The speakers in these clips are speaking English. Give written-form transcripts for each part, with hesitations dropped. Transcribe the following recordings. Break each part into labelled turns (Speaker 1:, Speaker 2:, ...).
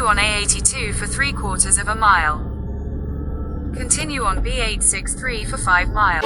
Speaker 1: Continue on A82 for 3/4 of a mile. Continue on B863 for 5 miles.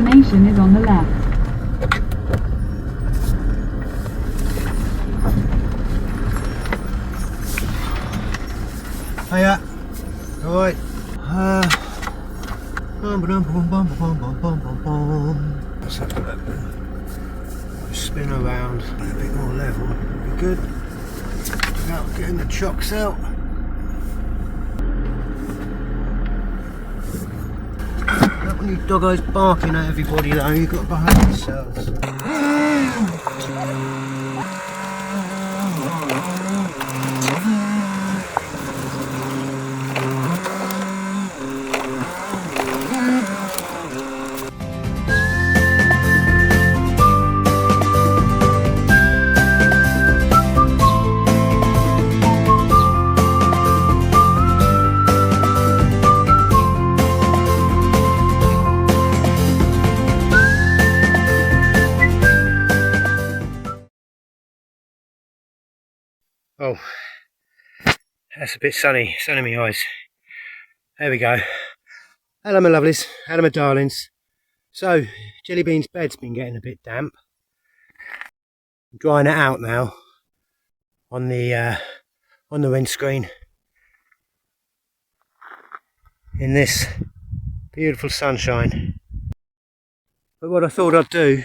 Speaker 2: destination is on the left.
Speaker 3: Hiya. Alright. Let's have a look. Spin around a bit more level. Be good. Without getting the chocks out. Not when you doggos barking at everybody though, you've got to behave yourselves. Oh, that's a bit sunny in my eyes. There we go. Hello my lovelies, hello my darlings. So, Jellybean's bed's been getting a bit damp. I'm drying it out now on the windscreen in this beautiful sunshine. But what I thought I'd do,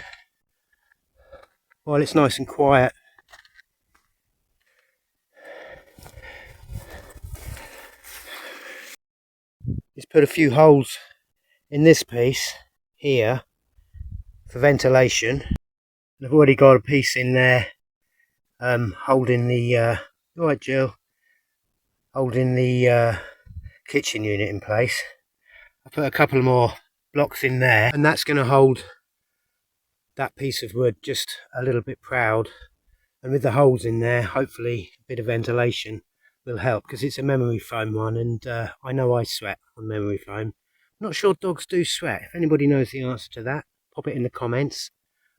Speaker 3: while it's nice and quiet, is put a few holes in this piece here for ventilation. And I've already got a piece in there holding the right Jill, holding the kitchen unit in place. I put a couple more blocks in there, and that's going to hold that piece of wood just a little bit proud. And with the holes in there, hopefully a bit of ventilation will help, because it's a memory foam one, and I know I sweat on memory foam. I'm not sure dogs do sweat. If anybody knows the answer to that, pop it in the comments.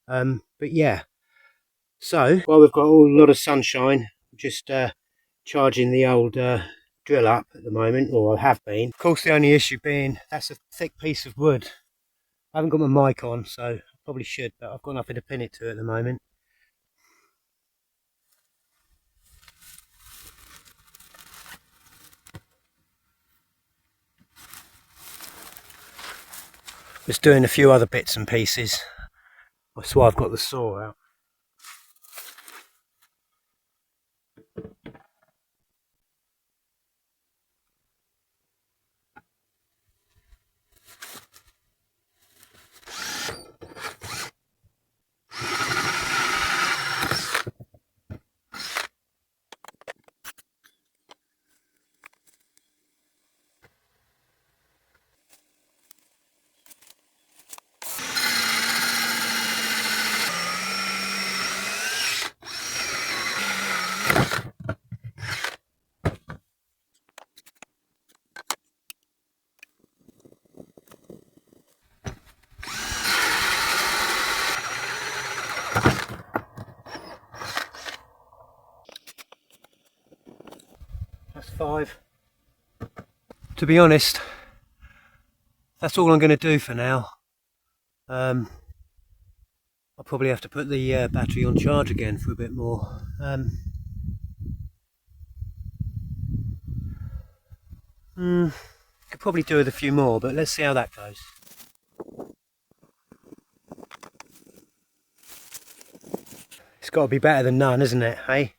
Speaker 3: But yeah, so while we've got a lot of sunshine, just charging the old drill up at the moment, or I have been. Of course, the only issue being that's a thick piece of wood. I haven't got my mic on, so I probably should, but I've got nothing to pin it to at the moment. Just doing a few other bits and pieces. That's why I've got the saw out. That's 5. To be honest, that's all I'm going to do for now. I'll probably have to put the battery on charge again for a bit more. Could probably do with a few more, but let's see how that goes. It's got to be better than none, isn't it, hey?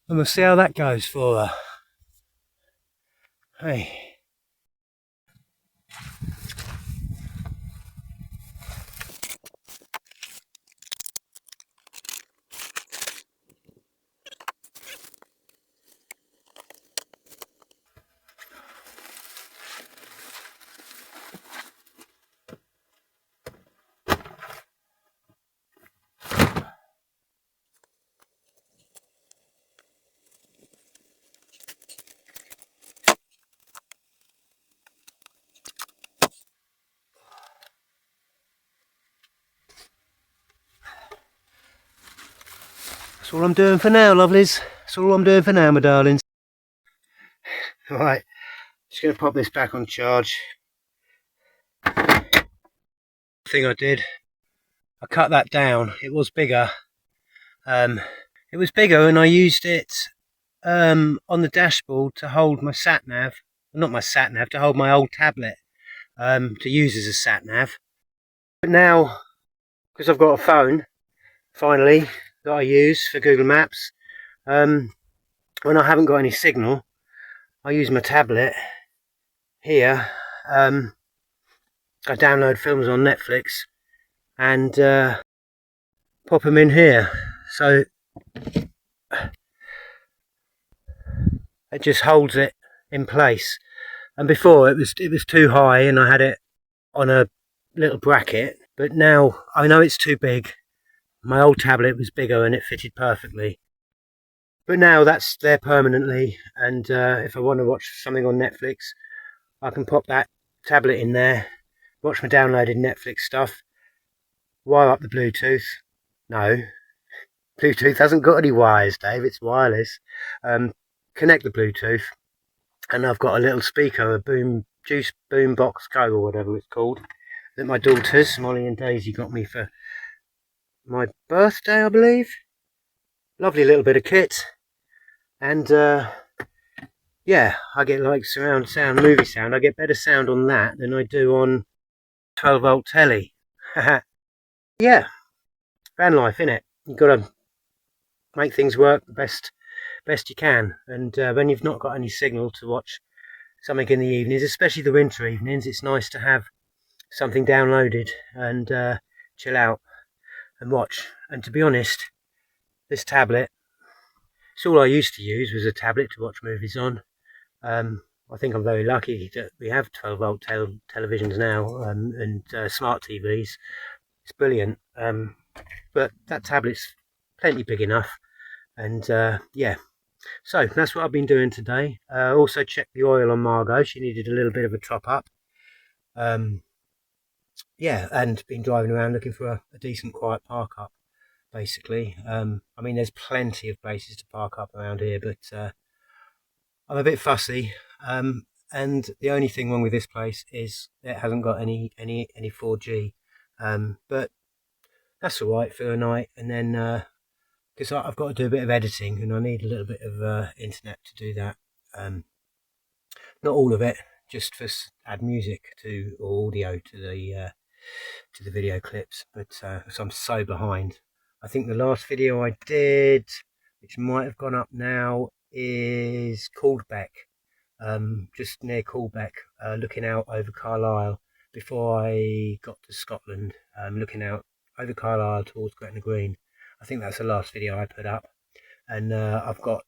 Speaker 3: And we'll see how that goes for her. Hey. That's all I'm doing for now, lovelies. That's all I'm doing for now, my darlings. Right, just going to pop this back on charge. Thing I did, I cut that down. It was bigger. It was bigger, and I used it on the dashboard to hold my sat nav. Not my sat nav, to hold my old tablet to use as a sat nav. But now, because I've got a phone, finally, that I use for Google Maps, when I haven't got any signal, I use my tablet here. I download films on Netflix and pop them in here, so it just holds it in place. And before it was too high and I had it on a little bracket, but now I know it's too big. My old tablet was bigger and it fitted perfectly, but now that's there permanently, and if I want to watch something on Netflix, I can pop that tablet in there, watch my downloaded Netflix stuff, wire up the Bluetooth. No, Bluetooth hasn't got any wires, Dave, it's wireless. Connect the Bluetooth, and I've got a little speaker, a Juice Boombox Go or whatever it's called, that my daughters, Molly and Daisy, got me for my birthday, I believe. Lovely little bit of kit, and yeah, I get like surround sound, movie sound. I get better sound on that than I do on 12-volt telly. Yeah, van life, innit? You've got to make things work the best you can, and when you've not got any signal to watch something in the evenings, especially the winter evenings, it's nice to have something downloaded and chill out and watch. And to be honest, this tablet, it's all I used to use was a tablet to watch movies on. I think I'm very lucky that we have 12-volt televisions now, and smart TVs. It's brilliant. But that tablet's plenty big enough, and yeah. So that's what I've been doing today. Also checked the oil on Margot. She needed a little bit of a top up. Yeah, and been driving around looking for a decent quiet park up, basically. I mean, there's plenty of places to park up around here, but I'm a bit fussy. And the only thing wrong with this place is it hasn't got any 4G. But that's all right for the night. And then because I've got to do a bit of editing and I need a little bit of internet to do that. Not all of it, just for add music to or audio to the video clips. But so I'm so behind. I think the last video I did, which might have gone up now, is Caldbeck, just near Caldbeck, looking out over Carlisle before I got to Scotland, looking out over Carlisle towards Gretna Green. I think that's the last video I put up, and I've got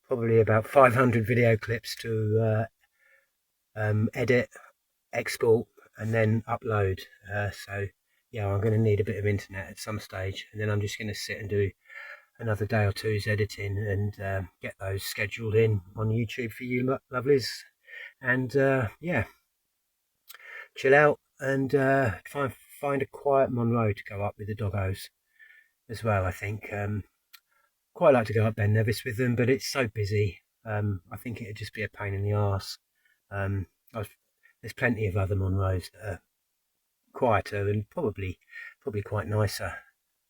Speaker 3: probably about 500 video clips to edit, export, and then upload. So yeah, I'm going to need a bit of internet at some stage, and then I'm just going to sit and do another day or two's editing and get those scheduled in on YouTube for you lovelies, and yeah, chill out and find a quiet Monroe to go up with the doggos as well. I think quite like to go up Ben Nevis with them, but it's so busy. I think it'd just be a pain in the arse. There's plenty of other Monroes that are quieter and probably quite nicer,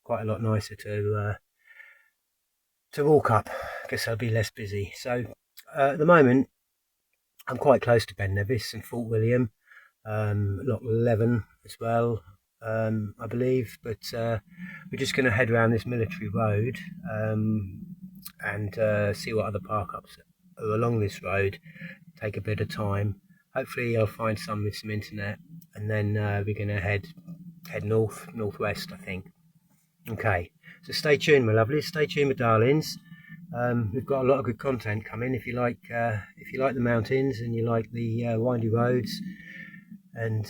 Speaker 3: quite a lot nicer to walk up, because they'll be less busy. So at the moment, I'm quite close to Ben Nevis and Fort William, Loch Leven as well, I believe. But we're just going to head around this military road and see what other park ups are along this road. Take a bit of time. Hopefully, I'll find some with some internet, and then we're going to head northwest, I think. Okay, so stay tuned, my lovelies. Stay tuned, my darlings. We've got a lot of good content coming. If you like the mountains and you like the windy roads, and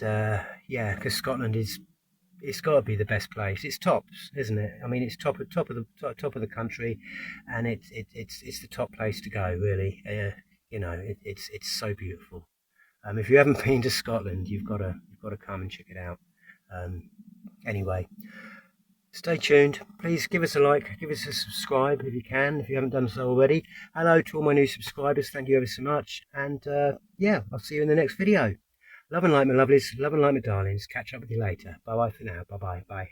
Speaker 3: yeah, because Scotland it's got to be the best place. It's tops, isn't it? I mean, it's top of the country, and it's the top place to go, really. You know, it's so beautiful. If you haven't been to Scotland, you've got to come and check it out. Anyway, Stay tuned. Please give us a like, give us a subscribe if you can, if you haven't done so already. Hello to all my new subscribers. Thank you ever so much. And yeah, I'll see you in the next video. Love and light, my lovelies. Love and light, my darlings. Catch up with you later. Bye bye for now. Bye bye. Bye.